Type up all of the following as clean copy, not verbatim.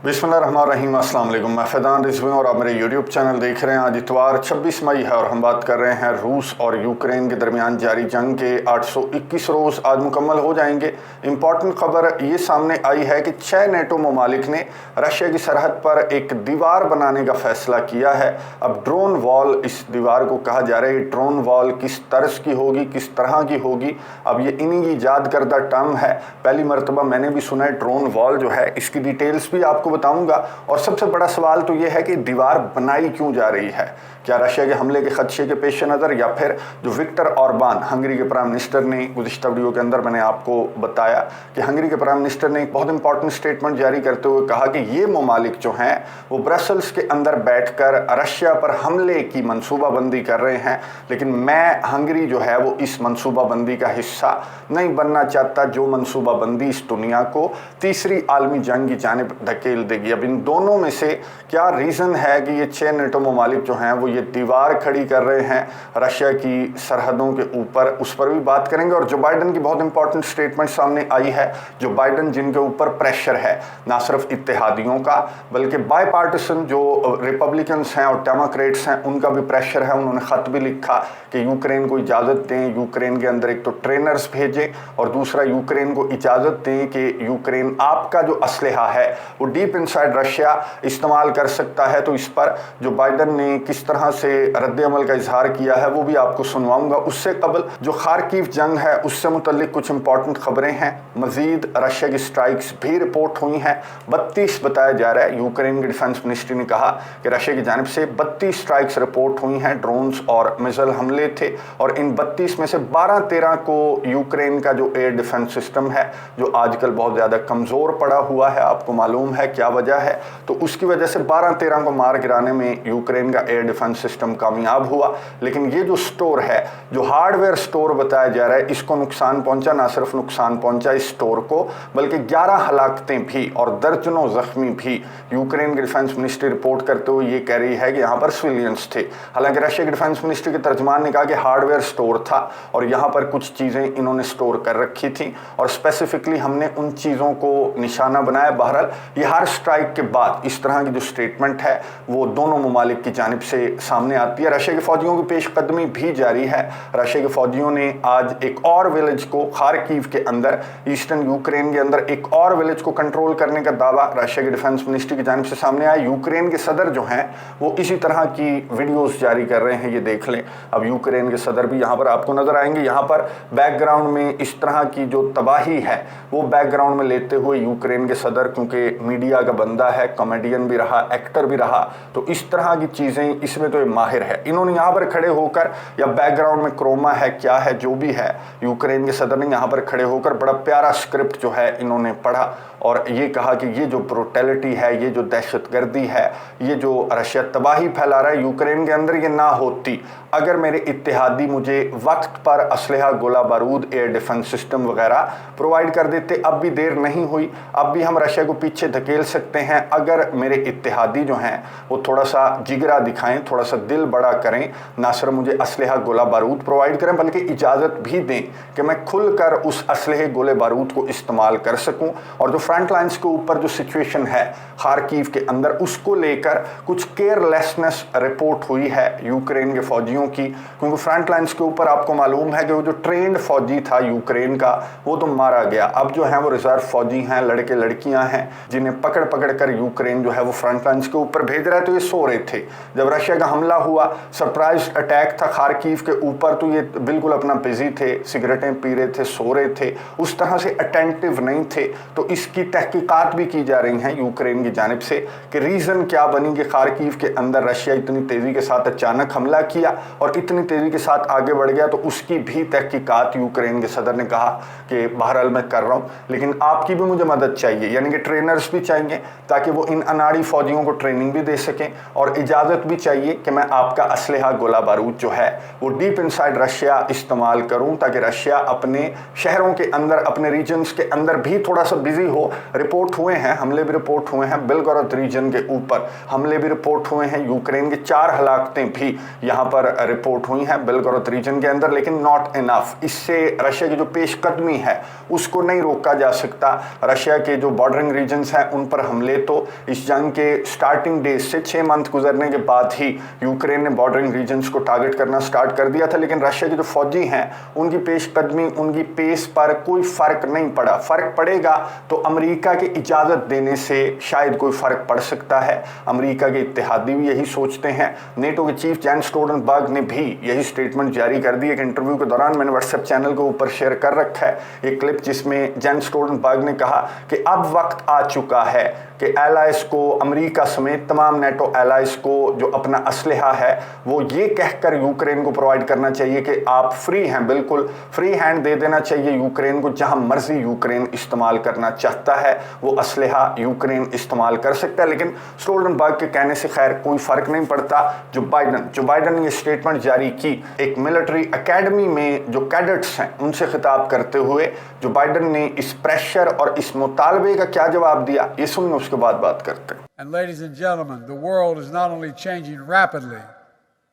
बिस्मिल्लाहिर्रहमानिर्रहीम। अस्सलाम वालेकुम। मैं फैज़ान रिजवी और आप मेरे यूट्यूब चैनल देख रहे हैं। आज इतवार 26 मई है और हम बात कर रहे हैं रूस और यूक्रेन के दरमियान जारी जंग के 821 रोज़ आज मुकम्मल हो जाएंगे। इम्पॉर्टेंट खबर ये सामने आई है कि 6 नेटो ममालिक ने रशिया की सरहद पर एक दीवार बनाने का फैसला किया है। अब ड्रोन वॉल इस दीवार को कहा जा रहा है। ड्रोन वॉल किस तर्ज की होगी, किस तरह की होगी, अब ये इन्हीं की ईजाद करदा टर्म है। पहली मरतबा मैंने भी सुना है ड्रोन वॉल जो है, इसकी डिटेल्स भी आपको बताऊंगा। और सबसे बड़ा सवाल तो ये है कि दीवार बनाई क्यों जा रही है? क्या रशिया के हमले के खदशे के पेश नज़र, या फिर जो विक्टर ऑर्बान हंगरी के प्राइम मिनिस्टर ने, गुज़िश्ता वीडियो के अंदर मैंने आपको बताया कि हंगरी के प्राइम मिनिस्टर ने एक बहुत इंपॉर्टेंट स्टेटमेंट जारी करते हुए कहा कि ये ममालिक जो हैं वो ब्रसल्स के अंदर बैठकर रशिया पर हमले की मनसूबाबंदी कर रहे हैं, लेकिन मैं हंगरी जो है वो इस मनसूबाबंदी का हिस्सा नहीं बनना चाहता, जो मनसूबाबंदी इस दुनिया को तीसरी आलमी जंग की जानिब धकेल देगी। अब इन दोनों में से क्या रीज़न है कि ये 6 नेटो ममालिक जो हैं वो ये दीवार खड़ी कर रहे हैं रशिया की सरहदों के ऊपर, उस पर भी बात करेंगे। और जो बाइडन की बहुत इंपॉर्टेंट स्टेटमेंट सामने आई है, जो बाइडन जिनके ऊपर प्रेशर है ना सिर्फ इत्तेहादियों का बल्कि बाई पार्टिसन जो रिपब्लिकन्स हैं और डेमोक्रेट्स हैं उनका भी प्रेशर है। उन्होंने ख़त भी लिखा कि यूक्रेन को इजाज़त दें, यूक्रेन के अंदर एक तो ट्रेनर्स भेजें और दूसरा यूक्रेन को इजाज़त दें कि यूक्रेन आपका जो असलहा है वो डीप इनसाइड रशिया इस्तेमाल कर सकता है। तो इस पर जो बाइडन ने किस तरह से रद्द-ए-अमल का इजहार किया है वो भी आपको सुनवाऊंगा। उससे कबल जो खारकीव जंग है उससे मुतल्लिक कुछ इंपॉर्टेंट खबरें हैं। मजीद रशिया की स्ट्राइक्स भी रिपोर्ट हुई हैं। 32 बताया जा रहा है। यूक्रेन के डिफेंस मिनिस्ट्री ने कहा कि रशिया की जानिब से 32 स्ट्राइक्स रिपोर्ट हुई हैं, ड्रोन्स और मिसाइल हमले थे, और इन 32 में से 12-13 को यूक्रेन का जो एयर डिफेंस सिस्टम है जो आजकल बहुत ज़्यादा कमज़ोर पड़ा हुआ है, आपको मालूम है क्या वजह है, तो उसकी वजह से 12-13 को मार गिराने में यूक्रेन का एयर डिफेंस सिस्टम कामयाब हुआ। लेकिन ये जो स्टोर है, जो हार्डवेयर स्टोर बताया जा रहा है, इसको नुकसान पहुंचा। ना सिर्फ नुकसान पहुंचा इस स्टोर को, बल्कि 11 हलाकतें भी और दर्जनों जख्मी भी। यूक्रेन की डिफेंस मिनिस्ट्री रिपोर्ट करते हुए ये कह रही है कि यहाँ पर सिविलियंस थे। हालांकि रशिया की डिफेंस मिनिस्ट्री के तर्जमान ने कहा कि हार्डवेयर स्टोर था और यहाँ पर कुछ चीज़ें इन्होंने स्टोर कर रखी थी और स्पेसिफिकली हमने उन चीज़ों को निशाना बनाया। बहरहाल ये हर स्ट्राइक के बाद इस तरह की जो स्टेटमेंट है वो दोनों ममालिक की जानिब से सामने आती है। रशिया के फौजियों की पेशकदमी भी जारी है। रशिया के फौजियों ने आज एक और विलेज को, खारकीव के अंदर, ईस्टर्न यूक्रेन के अंदर एक और विलेज को कंट्रोल करने का दावा रशिया की डिफेंस मिनिस्ट्री की जानिब से सामने आया। यूक्रेन के सदर जो हैं वो इसी तरह की वीडियोस जारी कर रहे हैं, ये देख लें। अब यूक्रेन के सदर भी यहाँ पर आपको नजर आएंगे। यहाँ पर बैकग्राउंड में इस तरह की जो तबाही है वो बैकग्राउंड में लेते हुए यूक्रेन के सदर, क्योंकि मीडिया का बंदा है, कॉमेडियन भी रहा, एक्टर भी रहा, तो इस तरह की चीज़ें इसमें तो माहिर है। इन्होंने यहाँ पर खड़े होकर, या बैकग्राउंड में क्रोमा है क्या है जो भी है, यूक्रेन के सदर ने यहाँ पर खड़े होकर बड़ा प्यारा स्क्रिप्ट जो है इन्होंने पढ़ा और ये कहा कि ये जो ब्रूटैलिटी है, ये जो दहशतगर्दी है, ये जो रशिया तबाही फैला रहा है यूक्रेन के अंदर, ये ना होती अगर मेरे इत्तेहादी मुझे वक्त पर असलहा, गोला बारूद, एयर डिफेंस सिस्टम वगैरह प्रोवाइड कर देते। अब भी देर नहीं हुई, अब भी हम रशिया को पीछे धकेल सकते हैं अगर मेरे इत्तेहादी जो हैं वो थोड़ा सा जिगरा दिखाएं, थोड़ा सा दिल बड़ा करें, ना सिर्फ मुझे असलहा, गोला बारूद प्रोवाइड करें बल्कि इजाज़त भी दें कि मैं खुलकर उस असलहे, गोले बारूद को इस्तेमाल कर सकूं। और जो फ्रंट लाइन्स के ऊपर जो सिचुएशन है खारकीव के अंदर, उसको लेकर कुछ केयरलेसनेस रिपोर्ट हुई है यूक्रेन के फौजियों की, क्योंकि फ्रंट लाइन्स के ऊपर आपको मालूम है कि वो जो ट्रेंड फौजी था यूक्रेन का वो तो मारा गया। अब जो है वो रिजर्व फौजी हैं, लड़के लड़कियां हैं, जिन्हें पकड़ पकड़ कर यूक्रेन जो है वो फ्रंट लाइन्स के ऊपर भेज रहा है। तो ये सो रहे थे जब रशिया का हमला हुआ, सरप्राइज अटैक था खारकीव के ऊपर, तो ये बिल्कुल अपना बिजी थे, सिगरेटें पी रहे थे, सो रहे थे, उस तरह से अटेंटिव नहीं थे। तो इसकी तहकीकात भी की जा रही हैं यूक्रेन की जानिब से कि रीज़न क्या बनी कि खारकीव के अंदर रशिया इतनी तेज़ी के साथ अचानक हमला किया और इतनी तेज़ी के साथ आगे बढ़ गया। तो उसकी भी तहकीकात यूक्रेन के सदर ने कहा कि बहरहाल मैं कर रहा हूँ, लेकिन आपकी भी मुझे मदद चाहिए, यानी कि ट्रेनर्स भी चाहिए ताकि वो इन अनाड़ी फौजियों को ट्रेनिंग भी दे सकें, और इजाज़त भी चाहिए कि मैं आपका असलहा, गोला बारूद जो है वो डीप इनसाइड रशिया इस्तेमाल करूं, ताकि रशिया अपने शहरों के अंदर, अपने रीजन्स के अंदर भी थोड़ा सा बिजी हो। रिपोर्ट हुए हैं, हमले भी रिपोर्ट हुए हैं, बेलगोरोद रीजन के ऊपर हमले भी रिपोर्ट हुए हैं। यूक्रेन की 4 हलाकतें भी यहाँ पर रिपोर्ट हुई हैं बेलगोरोद रीजन के अंदर, लेकिन नॉट इनफ। इससे रशिया की जो पेशकदमी है उसको नहीं रोका जा सकता। रशिया के जो बॉर्डरिंग रीजन्स हैं उन پر حملے تو اس جنگ کے سٹارٹنگ ڈیز سے 6 منتھ گزرنے کے بعد ہی یوکرین نے بارڈرنگ ریجنز کو ٹارگٹ کرنا سٹارٹ کر دیا تھا، لیکن رشیا کے جو فوجی ہیں ان کی پیش قدمی، ان کی پیس پر کوئی فرق نہیں پڑا۔ فرق پڑے گا تو امریکہ کے اجازت دینے سے شاید کوئی فرق پڑ سکتا ہے۔ امریکہ کے اتحادی بھی یہی سوچتے ہیں۔ نیٹو کے چیف جین اسٹولٹنبرگ نے بھی یہی سٹیٹمنٹ جاری کر دی۔ ایک انٹرویو کے دوران میں نے واٹس ایپ چینل کے اوپر شیئر کر رکھا ہے ایک کلپ جس میں جین اسٹولٹنبرگ نے کہا کہ اب وقت آ چکا ہے کہ ایلائز کو، امریکہ سمیت تمام نیٹو ایلائز کو جو اپنا اسلحہ ہے وہ یہ کہہ کر یوکرین کو پرووائڈ کرنا چاہیے کہ آپ فری ہیں، بالکل فری ہینڈ دے دینا چاہیے یوکرین کو، جہاں مرضی یوکرین استعمال کرنا چاہتا ہے وہ اسلحہ یوکرین استعمال کر سکتا ہے۔ لیکن اسٹولٹنبرگ کے کہنے سے خیر کوئی فرق نہیں پڑتا۔ جو بائیڈن نے یہ سٹیٹمنٹ جاری کی ایک ملٹری اکیڈمی میں جو کیڈٹس ہیں ان سے خطاب کرتے ہوئے، جو بائیڈن نے اس پریشر اور اس مطالبے کا کیا جواب دیا یہ سنیں، اس کے بعد بات کرتے ہیں۔ And ladies and gentlemen, the world is not only changing rapidly,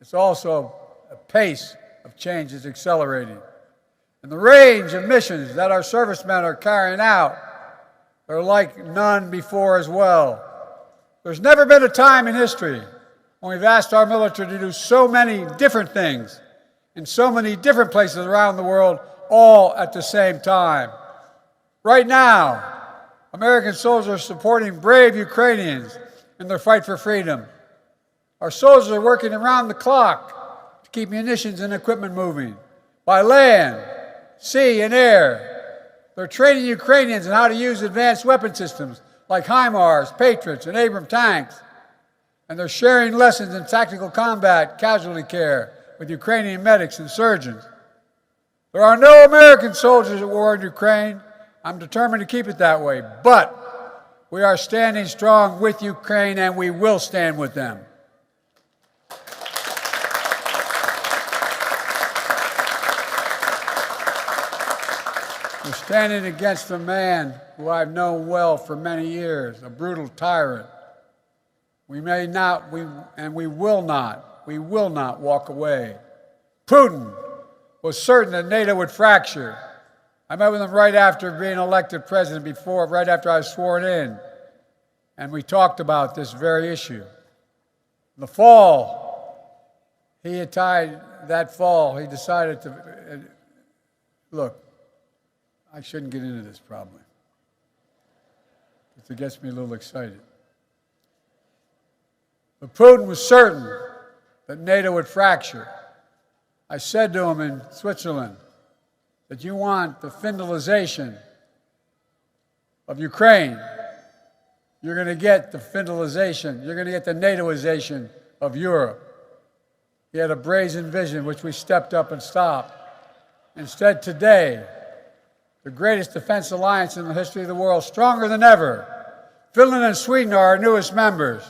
it's also the pace of change is accelerating. And the range of missions that our servicemen are carrying out are like none before as well. There's never been a time in history when we've asked our military to do so many different things in so many different places around the world, all at the same time. Right now, American soldiers are supporting brave Ukrainians in their fight for freedom. Our soldiers are working around the clock to keep munitions and equipment moving by land, sea, and air. They're training Ukrainians on how to use advanced weapon systems like HIMARS, Patriots, and Abrams tanks. And they're sharing lessons in tactical combat, casualty care with Ukrainian medics and surgeons. There are no American soldiers at war in Ukraine. I'm determined to keep it that way. But we are standing strong with Ukraine, and we will stand with them. We're standing against a man who I've known well for many years, a brutal tyrant. We may not, we will not walk away. Putin was certain that NATO would fracture. I met with him right after being elected president, right after I was sworn in, and we talked about this very issue. In the fall, he decided to, look, I shouldn't get into this probably, because it gets me a little excited. But Putin was certain that NATO would fracture. I said to him in Switzerland that you want the Finlandization of Ukraine, you're going to get the Finlandization, you're going to get the NATOization of Europe. He had a brazen vision, which we stepped up and stopped. Instead, today, the greatest defense alliance in the history of the world, stronger than ever. Finland and Sweden are our newest members.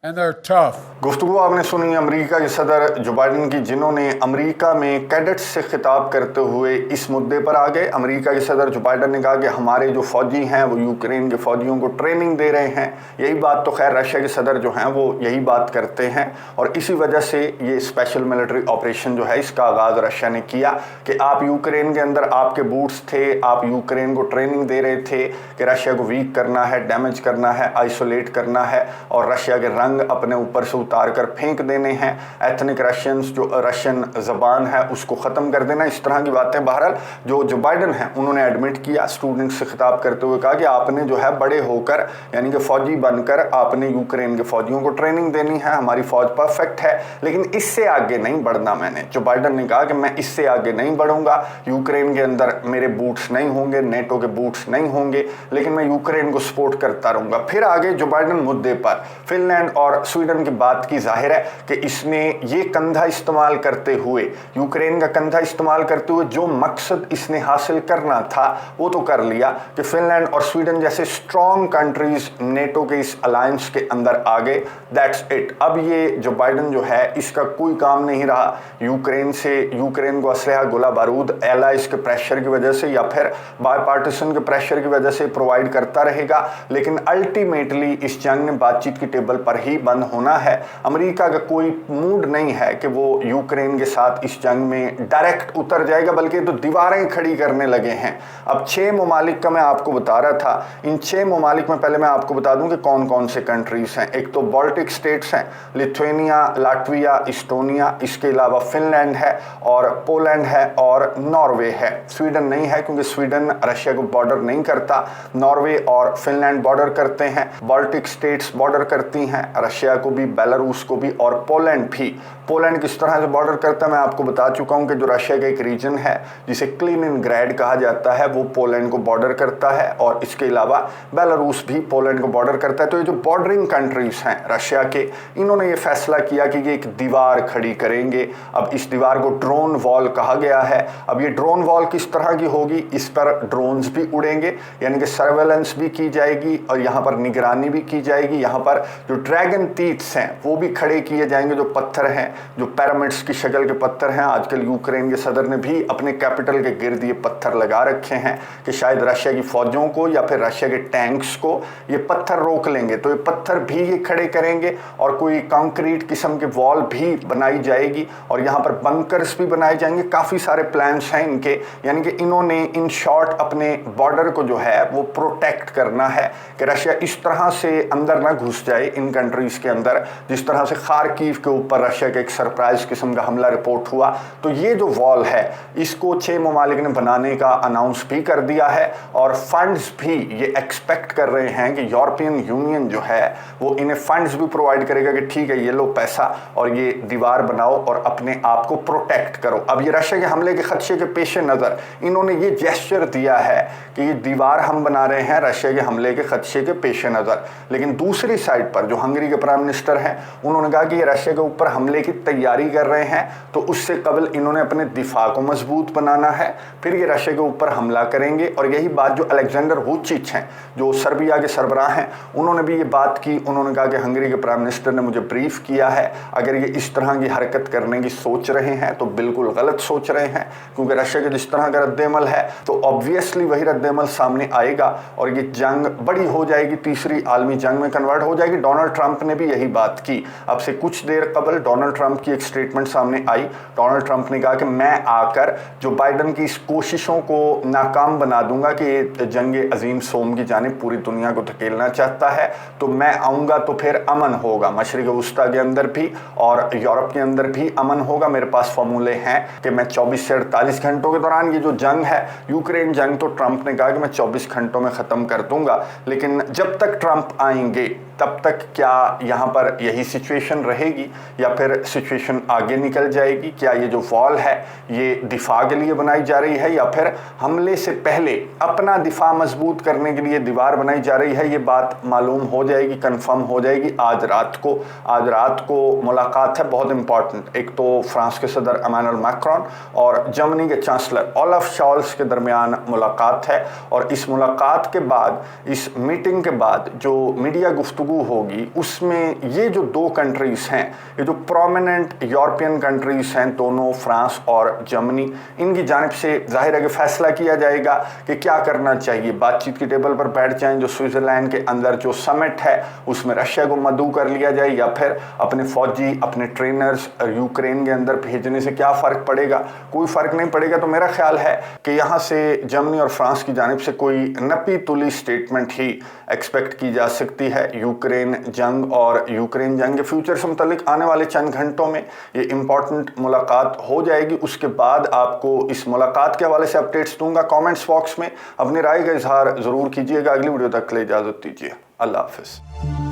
And they're tough. گفتگو آپ نے سنی امریکہ کے صدر Joe Biden کی، جنہوں نے امریکہ میں cadets سے خطاب کرتے ہوئے اس مدعے پر آگے۔ امریکہ کے صدر جو بائیڈن نے کہا کہ ہمارے جو فوجی ہیں وہ یوکرین کے فوجیوں کو ٹریننگ دے رہے ہیں۔ یہی بات تو خیر رشیا کے صدر جو ہیں وہ یہی بات کرتے ہیں، اور اسی وجہ سے یہ اسپیشل ملٹری آپریشن جو ہے اس کا آغاز رشیا نے کیا کہ آپ یوکرین کے اندر آپ کے بوٹس تھے، آپ یوکرین کو ٹریننگ دے رہے تھے کہ رشیا کو ویک کرنا ہے، ڈیمیج کرنا ہے، آئسولیٹ کرنا ہے، اور رشیا کے رنگ اپنے اوپر سے اتار کر پھینک دینے ہیں، ایتھنک رشینز جو رشین زبان ہے اس کو ختم کر دینا، اس طرح کی باتیں۔ بہرحال جو بائیڈن ہیں انہوں نے ایڈمٹ کیا، اسٹوڈنٹ سے خطاب کرتے ہوئے کہا کہ آپ نے جو ہے بڑے ہو کر یعنی کہ فوجی بن کر آپ نے یوکرین کے فوجیوں کو ٹریننگ دینی ہے، ہماری فوج پرفیکٹ ہے لیکن اس سے آگے نہیں بڑھنا۔ میں نے جو بائیڈن نے کہا کہ میں اس سے آگے نہیں بڑھوں گا، یوکرین کے اندر میرے بوٹس نہیں ہوں گے، نیٹو کے بوٹس نہیں ہوں گے، لیکن میں یوکرین کو سپورٹ کرتا رہوں گا۔ پھر آگے جو بائیڈن مدعے پر فن لینڈ اور سویڈن کی بات کی، ظاہر ہے کہ اس نے یہ کندھا استعمال کرتے ہوئے، یوکرین کا کندھا استعمال کرتے ہوئے جو مقصد اس نے حاصل کرنا تھا وہ تو کر لیا کہ فن لینڈ اور سویڈن جیسے اسٹرانگ کنٹریز نیٹو کے اس الائنس کے اندر آ گئے۔ That's it. اب یہ جو بائیڈن جو ہے اس کا کوئی کام نہیں رہا یوکرین کو اسلحہ گولہ بارود ایلائز کے پریشر کی وجہ سے یا پھر بائی پارٹیشن کے پریشر کی وجہ سے پرووائڈ کرتا رہے گا، لیکن الٹیمیٹلی اس جنگ نے بات چیت کی ٹیبل پر ہی भी बंद होना है। अमेरिका का कोई मूड नहीं है कि वो यूक्रेन के साथ इस जंग में डायरेक्ट उतर जाएगा, बल्कि तो दीवारें खड़ी करने लगे हैं। अब 6 ममालिक का मैं आपको बता रहा था, इन 6 ममालिक में पहले मैं आपको बता दूं कि कौन कौन से कंट्रीज हैं। एक तो बाल्टिक स्टेट्स हैं, लिथुआनिया, लाटविया, इस्टोनिया, इसके अलावा फिनलैंड है और पोलैंड है और नॉर्वे है। स्वीडन नहीं है क्योंकि स्वीडन रशिया को बॉर्डर नहीं करता। नॉर्वे और फिनलैंड बॉर्डर करते हैं, बाल्टिक स्टेट्स बॉर्डर करती हैं रशिया को भी, बेलारूस को भी, और पोलैंड भी। पोलैंड किस तरह से बॉर्डर करता है मैं आपको बता चुका हूं कि जो रशिया का एक रीजन है जिसे कलिनिनग्राड कहा जाता है वो पोलैंड को बॉर्डर करता है, और इसके अलावा बेलारूस भी पोलैंड को बॉर्डर करता है। तो ये जो बॉर्डरिंग कंट्रीज हैं रशिया के, इन्होंने ये फैसला किया कि ये एक दीवार खड़ी करेंगे। अब इस दीवार को ड्रोन वॉल कहा गया है। अब ये ड्रोन वॉल किस तरह की होगी, इस पर ड्रोन्स भी उड़ेंगे, यानी कि सर्वेलेंस भी की जाएगी और यहाँ पर निगरानी भी की जाएगी। यहाँ पर जो ड्रैगन टीथ्स हैं वो भी खड़े किए जाएंगे, जो पत्थर हैं, जो पिरामिड्स की शक्ल के पत्थर हैं। आजकल यूक्रेन के सदर ने भी अपने कैपिटल के गिर्द ये पत्थर लगा रखे हैं कि शायद रशिया की फौजों को या फिर रशिया के टैंक्स को ये पत्थर रोक लेंगे, तो ये पत्थर भी ये खड़े करेंगे और कोई कंक्रीट किस्म के वॉल भी बनाई जाएगी और यहाँ पर बंकर्स भी बनाए जाएंगे। काफ़ी सारे प्लान्स हैं इनके, यानी कि इन्होंने इन शॉर्ट अपने बॉर्डर को जो है वो प्रोटेक्ट करना है कि रशिया इस तरह से अंदर ना घुस जाए इन कंट्रीज के अंदर, जिस तरह से खार्किव के ऊपर रशिया का एक सरप्राइज किस्म का हमला रिपोर्ट हुआ। तो ये जो वॉल है इसको 6 ममालिक ने बनाने का अनाउंस भी कर दिया है और फंड्स भी ये एक्सपेक्ट कर रहे हैं कि यूरोपियन यूनियन जो है वो इन्हें फंड्स भी प्रोवाइड करेगा कि ठीक है ये लो पैसा और ये दीवार बनाओ और अपने आप को प्रोटेक्ट करो। अब ये रशिया के हमले के खदशे के पेश नज़र इन्होंने ये जेस्चर दिया है कि ये दीवार हम बना रहे हैं रशिया के हमले के खदशे के पेश नज़र। लेकिन दूसरी साइड पर जो हंगरी के प्राइम मिनिस्टर हैं उन्होंने कहा कि ये रशिया के ऊपर हमले की तैयारी कर रहे हैं, तो उससे कबल इन्होंने अपने दिफा को मजबूत बनाना है, फिर ये रशिया के ऊपर हमला करेंगे। और यही बात जो अलेक्जेंडर वुचिच हैं जो सर्बिया के सरबराह हैं उन्होंने भी ये बात की। उन्होंने कहा कि हंगरी के प्राइम मिनिस्टर ने मुझे ब्रीफ किया है, अगर ये इस तरह की हरकत करने की सोच रहे हैं तो बिल्कुल गलत सोच रहे हैं, क्योंकि रशिया के जिस तरह का रद्देमल है तो ऑब्वियसली वही रद्देमल सामने आएगा और ये जंग बड़ी हो जाएगी, तीसरी आलमी जंग में कन्वर्ट हो जाएगी। डोनाल्ड ट्रंप ने भी यही बात की। अब से कुछ देर कबल डोनाल्ड ट्रंप की एक स्टेटमेंट सामने आई। डोनाल्ड ट्रंप ने कहा कि मैं आकर जो बाइडन की इस कोशिशों को नाकाम बना दूंगा कि ये जंग अजीम सोम की जानिब पूरी दुनिया को धकेलना चाहता है, तो मैं आऊँगा तो फिर अमन होगा, मशरिक वस्ता के अंदर भी और यूरोप के अंदर भी अमन होगा। मेरे पास फॉर्मूले हैं कि मैं 24 से 48 घंटों के दौरान ये जो जंग है यूक्रेन जंग, तो ट्रंप ने कहा कि मैं 24 घंटों में ख़त्म कर दूंगा। लेकिन जब तक ट्रंप आएंगे तब तक क्या यहाँ पर यही सिचुएशन रहेगी या फिर सिचुएशन आगे निकल जाएगी? क्या ये जो वॉल है ये दिफा के लिए बनाई जा रही है या फिर हमले से पहले अपना दिफा मजबूत करने के लिए दीवार बनाई जा रही है? ये बात मालूम हो जाएगी, कंफर्म हो जाएगी आज रात को। आज रात को मुलाकात है बहुत इंपॉर्टेंट। एक तो फ्रांस के सदर इमैनुअल मैक्रोन और जर्मनी के चांसलर ओलाफ शॉल्स के दरमियान मुलाकात है, और इस मुलाकात के बाद, इस मीटिंग के बाद जो मीडिया गुफ्तगू होगी उसमें ये जो दो कंट्रीज हैं, ये जो प्रोमिनेंट यूरोपियन कंट्रीज हैं दोनों, फ्रांस और जर्मनी, इनकी जानिब से जाहिर है कि फैसला किया जाएगा कि क्या करना चाहिए। बातचीत की टेबल पर बैठ जाएं, जो स्विट्जरलैंड के अंदर जो समिट है उसमें रशिया को मदऊ कर लिया जाए या फिर अपने फौजी, अपने ट्रेनर्स यूक्रेन के अंदर भेजने से क्या फ़र्क पड़ेगा? कोई फ़र्क नहीं पड़ेगा। तो मेरा ख्याल है कि यहाँ से जर्मनी और फ्रांस की जानिब से कोई नपी तुली स्टेटमेंट ही एक्सपेक्ट की जा सकती है यूक्रेन जंग और यूक्रेन जंग के फ्यूचर से मुतल्लिक आने वाले चंद घंटों में ये इंपॉर्टेंट मुलाकात हो जाएगी। उसके बाद आपको इस मुलाकात के हवाले से अपडेट्स दूंगा। कमेंट्स बॉक्स में अपनी राय का इजहार ज़रूर कीजिएगा। अगली वीडियो तक के लिए इजाज़त दीजिए। अल्लाह हाफ़िज़।